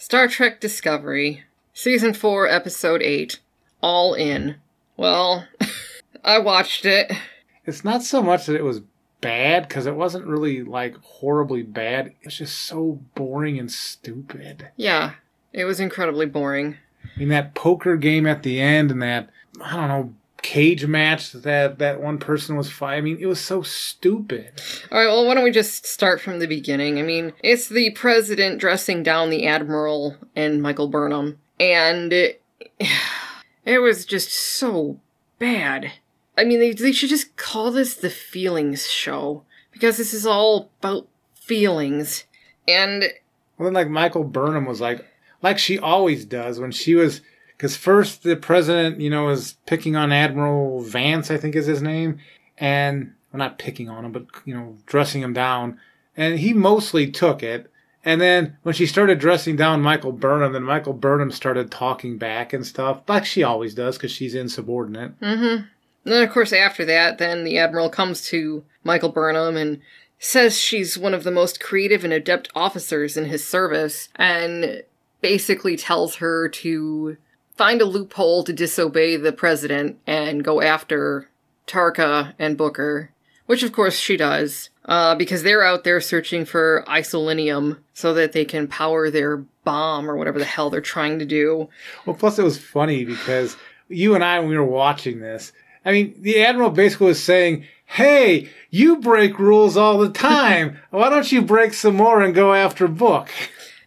Star Trek Discovery, Season 4, Episode 8, All In. Well, I watched it. It's not so much that it was bad, because it wasn't really, like, horribly bad. It's just so boring and stupid. Yeah, it was incredibly boring. I mean, that poker game at the end and that, I don't know, cage match that one person was fighting. I mean, it was so stupid. Alright, well, why don't we just start from the beginning? I mean, it's the president dressing down the admiral and Michael Burnham, and it was just so bad. I mean, they should just call this the feelings show, because this is all about feelings. And well, then, like, Michael Burnham was like she always does when she was, because first the president, was picking on Admiral Vance, I think is his name, and, well, not picking on him, but, dressing him down, and he mostly took it. And then when she started dressing down Michael Burnham, then Michael Burnham started talking back and stuff, like she always does, because she's insubordinate. Mm-hmm. And then, of course, after that, then the Admiral comes to Michael Burnham and says she's one of the most creative and adept officers in his service, and basically tells her to find a loophole to disobey the president and go after Tarka and Booker, which, of course, she does, because they're out there searching for isolinium so that they can power their bomb or whatever the hell they're trying to do. Well, plus it was funny because you and I, when we were watching this, I mean, the Admiral basically was saying, hey, you break rules all the time. Why don't you break some more and go after Book?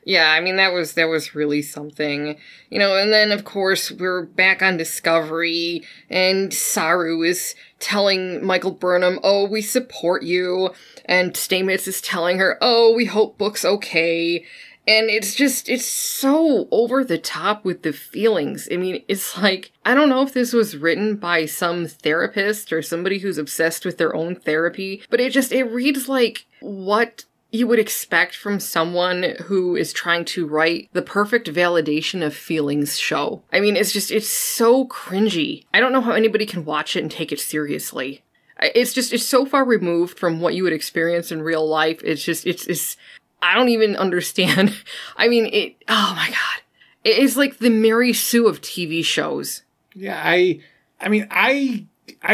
Yeah, I mean, that was really something. And then, of course, we're back on Discovery, and Saru is telling Michael Burnham, oh, we support you, and Stamets is telling her, oh, we hope Book's okay. And it's so over the top with the feelings. I mean, it's like, I don't know if this was written by some therapist or somebody who's obsessed with their own therapy, but it reads like what you would expect from someone who is trying to write the perfect validation of feelings show. I mean, it's so cringy. I don't know how anybody can watch it and take it seriously. It's so far removed from what you would experience in real life. It's I don't even understand. I mean, oh my god. It's like the Mary Sue of TV shows. Yeah, I mean, I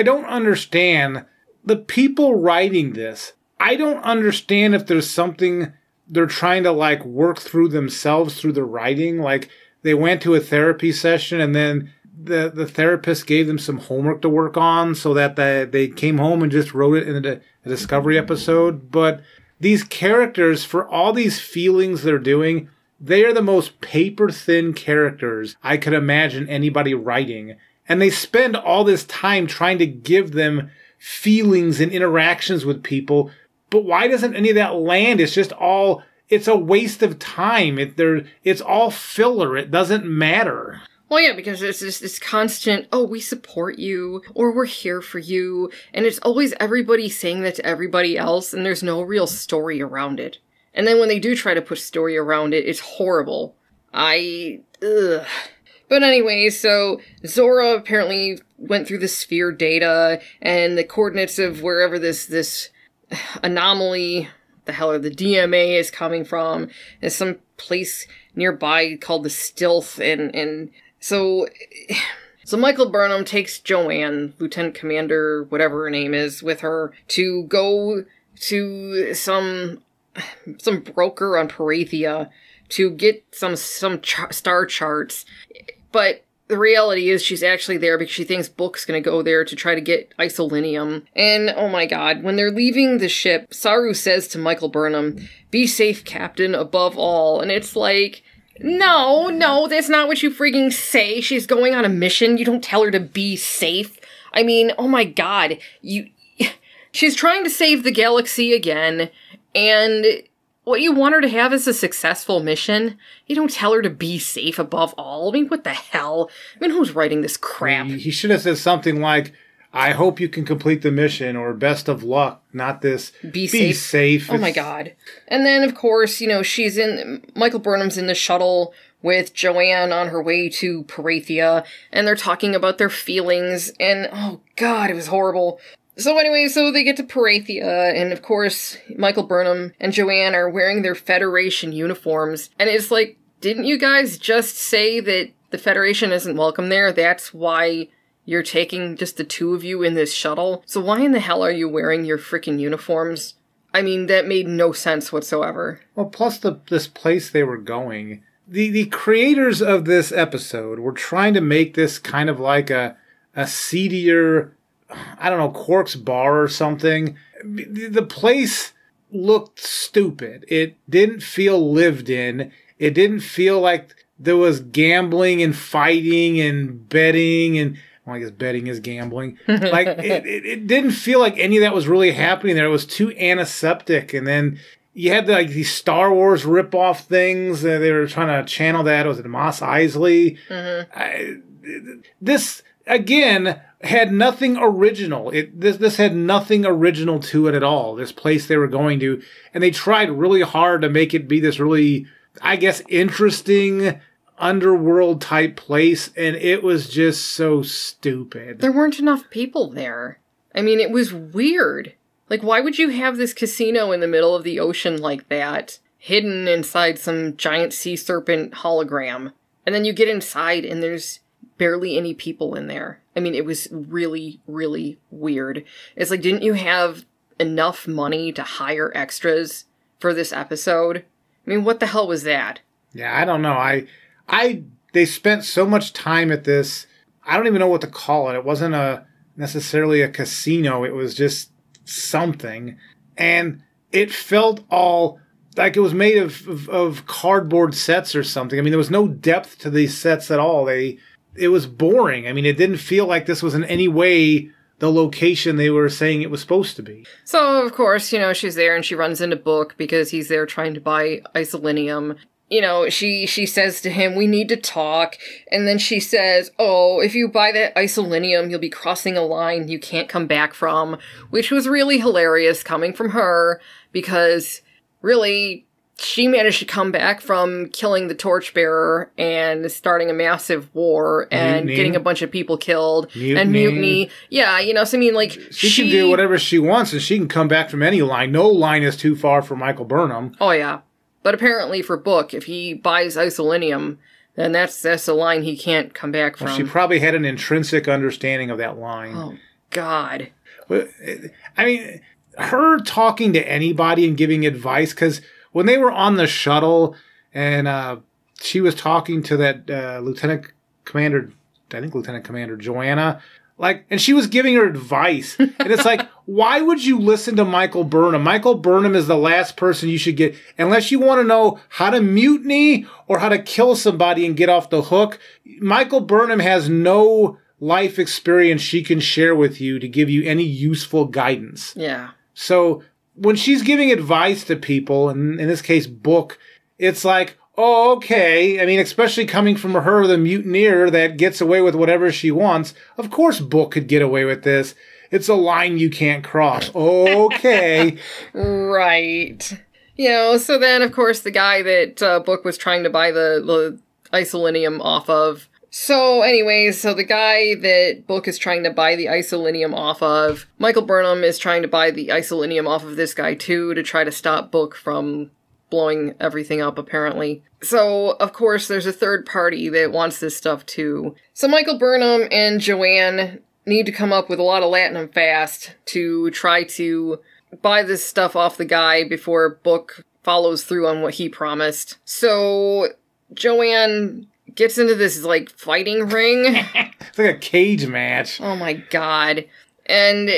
don't understand the people writing this. I don't understand if there's something they're trying to, like, work through themselves through the writing. Like, they went to a therapy session and then the therapist gave them some homework to work on so that they came home and just wrote it in a Discovery episode. But these characters, for all these feelings they're doing, they are the most paper-thin characters I could imagine anybody writing. And they spend all this time trying to give them feelings and interactions with people. But why doesn't any of that land? It's a waste of time. It's all filler. It doesn't matter. Well, yeah, because it's just this constant, oh, we support you, or we're here for you, and it's always everybody saying that to everybody else, and there's no real story around it. And then when they do try to put story around it, it's horrible. Ugh. But anyway, so Zora apparently went through the sphere data, and the coordinates of wherever this anomaly, the hell are the DMA is coming from, is some place nearby called the Stilth, and so Michael Burnham takes Joanne, Lieutenant Commander, whatever her name is, with her to go to some broker on Parathia to get some star charts. But the reality is she's actually there because she thinks Book's gonna go there to try to get isolinium. And, oh my god, when they're leaving the ship, Saru says to Michael Burnham, "Be safe, Captain, above all." And it's like, no, that's not what you freaking say. She's going on a mission. You don't tell her to be safe. I mean, oh my god, she's trying to save the galaxy again, and what you want her to have is a successful mission. You don't tell her to be safe above all. I mean, what the hell? I mean, who's writing this crap? He should have said something like, I hope you can complete the mission, or best of luck, not this, be safe. Oh my god. And then, of course, Michael Burnham's in the shuttle with Joanne on her way to Parathia, and they're talking about their feelings, and oh god, it was horrible. So anyway, so they get to Parathia, and of course, Michael Burnham and Joanne are wearing their Federation uniforms, and it's like, didn't you guys just say that the Federation isn't welcome there? That's why you're taking just the two of you in this shuttle? So why in the hell are you wearing your freaking uniforms? I mean, that made no sense whatsoever. Well, plus this place they were going. The creators of this episode were trying to make this kind of like a seedier, I don't know, Quark's bar or something. The place looked stupid. It didn't feel lived in. It didn't feel like there was gambling and fighting and betting and, well, I guess betting is gambling. Like, it didn't feel like any of that was really happening there. It was too antiseptic. And then you had like these Star Wars rip-off things. They were trying to channel that. Was it Mos Eisley? This, again, had nothing original. This had nothing original to it at all. This place they were going to. And they tried really hard to make it be this really, I guess, interesting underworld type place, and it was just so stupid. There weren't enough people there. I mean, it was weird. Like, why would you have this casino in the middle of the ocean like that, hidden inside some giant sea serpent hologram? And then you get inside and there's barely any people in there. I mean, it was really, really weird. It's like, didn't you have enough money to hire extras for this episode? I mean, what the hell was that? Yeah, I don't know. They spent so much time at this. I don't even know what to call it. It wasn't necessarily a casino. It was just something. And it felt all like it was made of cardboard sets or something. I mean, there was no depth to these sets at all. It was boring. I mean, it didn't feel like this was in any way the location they were saying it was supposed to be. So, of course, she's there and she runs into Book because he's there trying to buy isolinium. She says to him, we need to talk. And then she says, oh, if you buy that isolinium, you'll be crossing a line you can't come back from. Which was really hilarious coming from her, because really, she managed to come back from killing the torchbearer and starting a massive war and getting a bunch of people killed and mutiny. Yeah, so I mean, like, she can do whatever she wants and she can come back from any line. No line is too far for Michael Burnham. Oh, yeah. But apparently for Book, if he buys isolinium, then that's a line he can't come back from. Well, she probably had an intrinsic understanding of that line. Oh, God. I mean, her talking to anybody and giving advice, because when they were on the shuttle and she was talking to that Lieutenant Commander Joanna, and she was giving her advice. And it's like, why would you listen to Michael Burnham? Michael Burnham is the last person you should get. Unless you want to know how to mutiny or how to kill somebody and get off the hook, Michael Burnham has no life experience she can share with you to give you any useful guidance. Yeah. So when she's giving advice to people, and in this case, Book, it's like, oh, okay. I mean, especially coming from her, the mutineer that gets away with whatever she wants. Of course Book could get away with this. It's a line you can't cross. Okay. Right. So then, of course, the guy that Book was trying to buy the isolinium off of. So anyways, the guy that Book is trying to buy the isolinium off of, Michael Burnham is trying to buy the isolinium off of this guy too to try to stop Book from blowing everything up, apparently. So, of course, there's a third party that wants this stuff too. So Michael Burnham and Joanne need to come up with a lot of latinum fast to try to buy this stuff off the guy before Book follows through on what he promised. So Joanne gets into this, fighting ring. It's like a cage match. Oh my God. And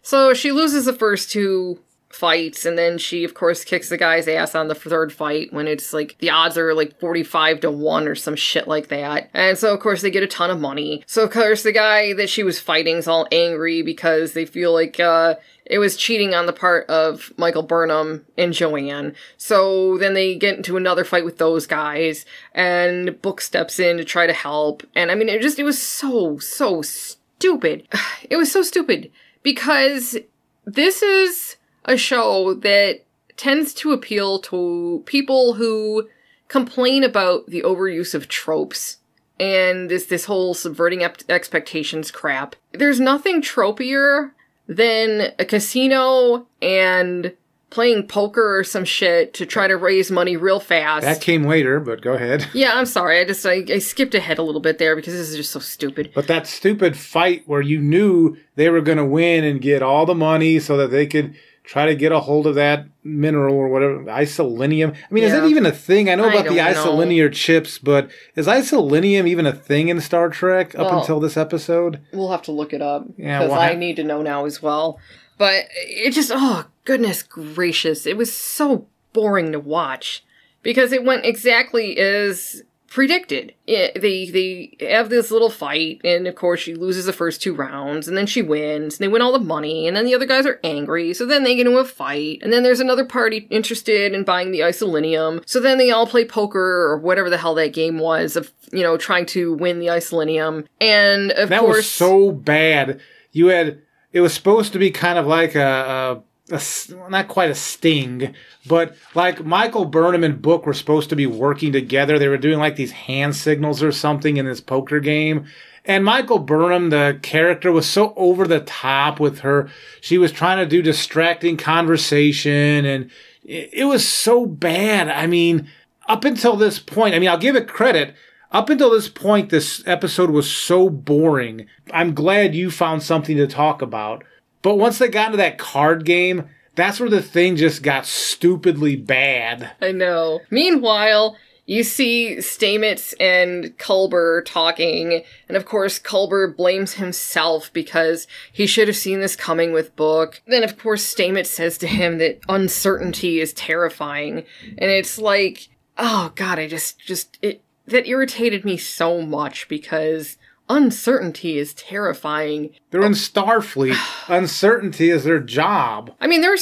so she loses the first two fights, and then she, of course, kicks the guy's ass on the third fight when it's, the odds are, 45-1 or some shit like that. And so, of course, they get a ton of money. So, of course, the guy that she was fighting is all angry because they feel like, it was cheating on the part of Michael Burnham and Joanne. So then they get into another fight with those guys, and Book steps in to try to help. And, I mean, it was so stupid. It was so stupid because this is a show that tends to appeal to people who complain about the overuse of tropes and this whole subverting expectations crap. There's nothing tropier than a casino and playing poker or some shit to try to raise money real fast. That came later, but go ahead. Yeah, I'm sorry. I skipped ahead a little bit there because this is just so stupid. But that stupid fight where you knew they were going to win and get all the money so that they could try to get a hold of that mineral or whatever, isolinium. I mean, is that even a thing? I know about the isolinear chips, but is isolinium even a thing in Star Trek up until this episode? We'll have to look it up Yeah, because I need to know now as well. But it just, oh, goodness gracious. It was so boring to watch because it went exactly as predicted. They have this little fight, and of course she loses the first 2 rounds, and then she wins, and they win all the money, and then the other guys are angry, so then they get into a fight, and then there's another party interested in buying the isolinium, so then they all play poker, or whatever the hell that game was, of, you know, trying to win the isolinium, and of course... That was so bad. It was supposed to be kind of like not quite a sting, but like Michael Burnham and Book were supposed to be working together. They were doing like these hand signals or something in this poker game. And Michael Burnham, the character, was so over the top with her. She was trying to do distracting conversation, and it was so bad. I mean, up until this point, I mean, I'll give it credit. Up until this point, this episode was so boring. I'm glad you found something to talk about. But once they got into that card game, that's where the thing just got stupidly bad. I know. Meanwhile, you see Stamets and Culber talking, and of course Culber blames himself because he should have seen this coming with Book. Then of course Stamets says to him that uncertainty is terrifying, and it's like, oh god, that irritated me so much because... uncertainty is terrifying. They're in Starfleet. Uncertainty is their job. I mean, there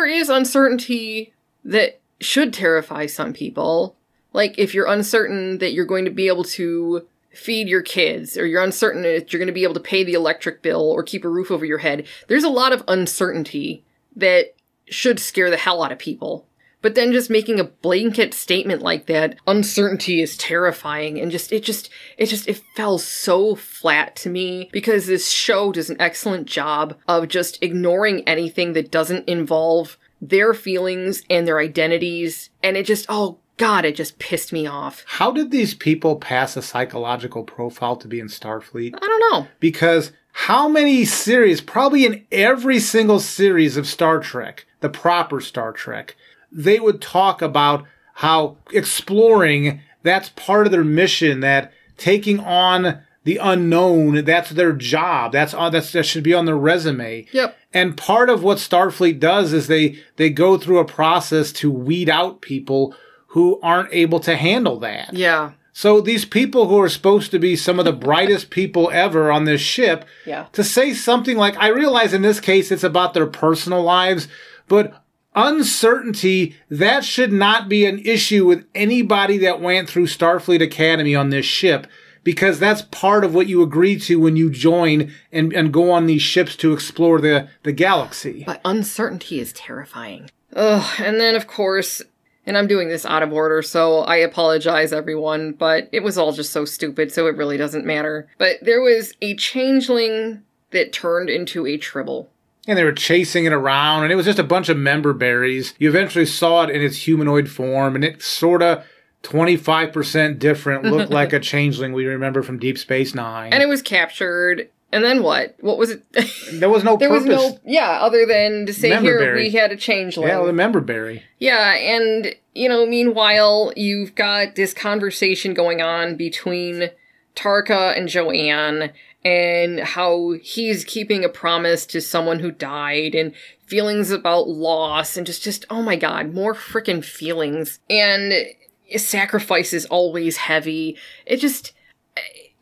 is uncertainty that should terrify some people. Like, if you're uncertain that you're going to be able to feed your kids, or you're uncertain that you're going to be able to pay the electric bill or keep a roof over your head, there's a lot of uncertainty that should scare the hell out of people. But then just making a blanket statement like that, uncertainty is terrifying, and it fell so flat to me, because this show does an excellent job of just ignoring anything that doesn't involve their feelings and their identities, and it just, oh god, it just pissed me off. How did these people pass a psychological profile to be in Starfleet? I don't know. Because how many series, probably in every single series of Star Trek, the proper Star Trek, they would talk about how exploring, that's part of their mission, that taking on the unknown, that's their job. That should be on their resume. Yep. And part of what Starfleet does is they go through a process to weed out people who aren't able to handle that. Yeah. So these people who are supposed to be some of the brightest people ever on this ship, to say something like, I realize in this case it's about their personal lives, but uncertainty, that should not be an issue with anybody that went through Starfleet Academy on this ship, because that's part of what you agree to when you join and go on these ships to explore the galaxy. But uncertainty is terrifying. Ugh, and then of course, and I'm doing this out of order, so I apologize everyone, but it was all just so stupid, so it really doesn't matter. But there was a changeling that turned into a tribble. And they were chasing it around, and it was just a bunch of member berries. You eventually saw it in its humanoid form, and it sort of 25% different, looked like a changeling we remember from Deep Space Nine. And it was captured. And then what? What was it? There was no purpose. Other than to say, member here, berry. we had a changeling. Yeah, the member berry. Yeah, and, meanwhile, you've got this conversation going on between Tarka and Joanne, and how he's keeping a promise to someone who died, and feelings about loss, and just oh my god, more frickin' feelings. And sacrifice is always heavy.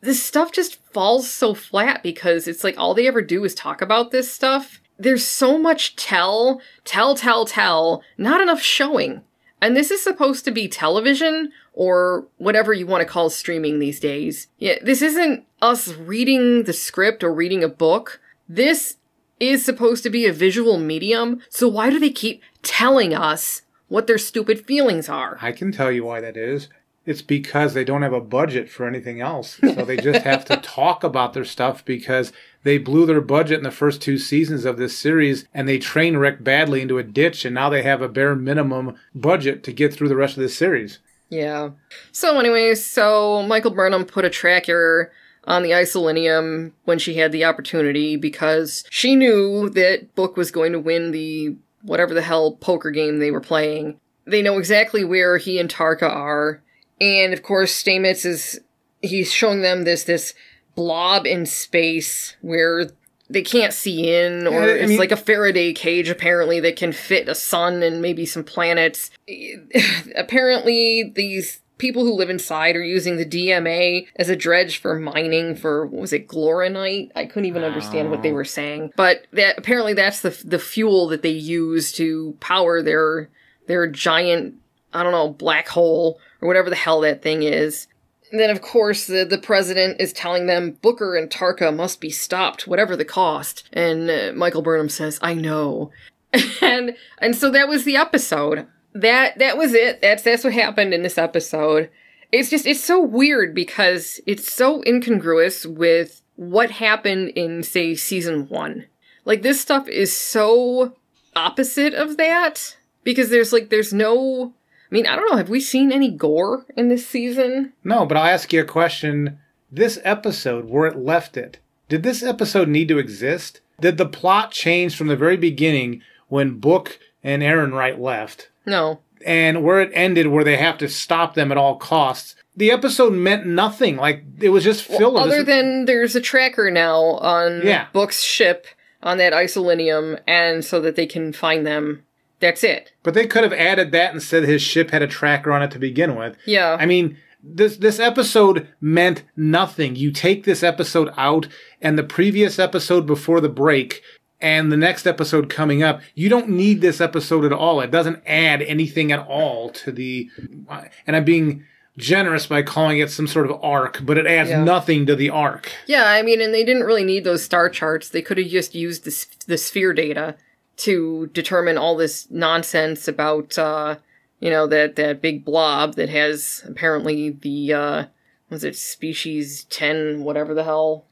This stuff just falls so flat, because it's like all they ever do is talk about this stuff. There's so much tell, not enough showing. And this is supposed to be television, or whatever you want to call streaming these days. Yeah, this isn't us reading the script or reading a book. This is supposed to be a visual medium, so why do they keep telling us what their stupid feelings are? I can tell you why that is. It's because they don't have a budget for anything else. So they just have to talk about their stuff because they blew their budget in the first 2 seasons of this series and they train wrecked badly into a ditch, and now they have a bare minimum budget to get through the rest of this series. Yeah. So anyways, Michael Burnham put a tracker on the Isolinium when she had the opportunity because she knew that Book was going to win the whatever the hell poker game they were playing. They know exactly where he and Tarka are. And of course, Stamets he's showing them this blob in space where they can't see in, or it's like a Faraday cage, apparently, that can fit a sun and maybe some planets. Apparently, these people who live inside are using the DMA as a dredge for mining for, what was it, Glorinite? I couldn't even understand what they were saying. But apparently that's the fuel that they use to power their giant, I don't know, black hole, or whatever the hell that thing is. And then, of course, the president is telling them Booker and Tarka must be stopped, whatever the cost. And Michael Burnham says, I know. and so that was the episode. That was it. That's what happened in this episode. It's so weird because it's so incongruous with what happened in, say, season 1. Like, this stuff is so opposite of that because there's no... I mean, I don't know, have we seen any gore in this season? No, but I'll ask you a question. This episode, where it left it, did this episode need to exist? Did the plot change from the very beginning when Book and Aaron Wright left? No. And where it ended, where they have to stop them at all costs, the episode meant nothing. Like, it was just filler. Well, other than there's a tracker now on Book's ship on that Isolinium, and so that they can find them. That's it. But they could have added that and said his ship had a tracker on it to begin with. Yeah. I mean, this episode meant nothing. You take this episode out, and the previous episode before the break, and the next episode coming up, you don't need this episode at all. It doesn't add anything at all to the... And I'm being generous by calling it some sort of arc, but it adds nothing to the arc. Yeah, I mean, and they didn't really need those star charts. They could have just used the sphere data to determine all this nonsense about, that big blob that has apparently the, was it species 10, whatever the hell?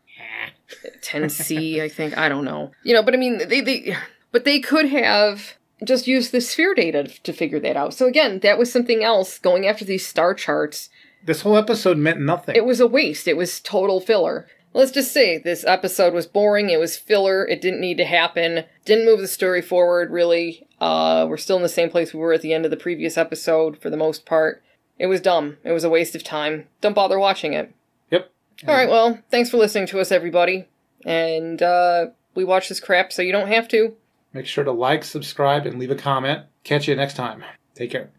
10C, I think. I don't know. But I mean, they could have just used the sphere data to figure that out. So again, that was something else, going after these star charts. This whole episode meant nothing. It was a waste. It was total filler. Let's just say this episode was boring, it was filler, it didn't need to happen, didn't move the story forward, really. We're still in the same place we were at the end of the previous episode, for the most part. It was dumb. It was a waste of time. Don't bother watching it. Yep. Alright, well, thanks for listening to us, everybody. And, we watch this crap so you don't have to. Make sure to like, subscribe, and leave a comment. Catch you next time. Take care.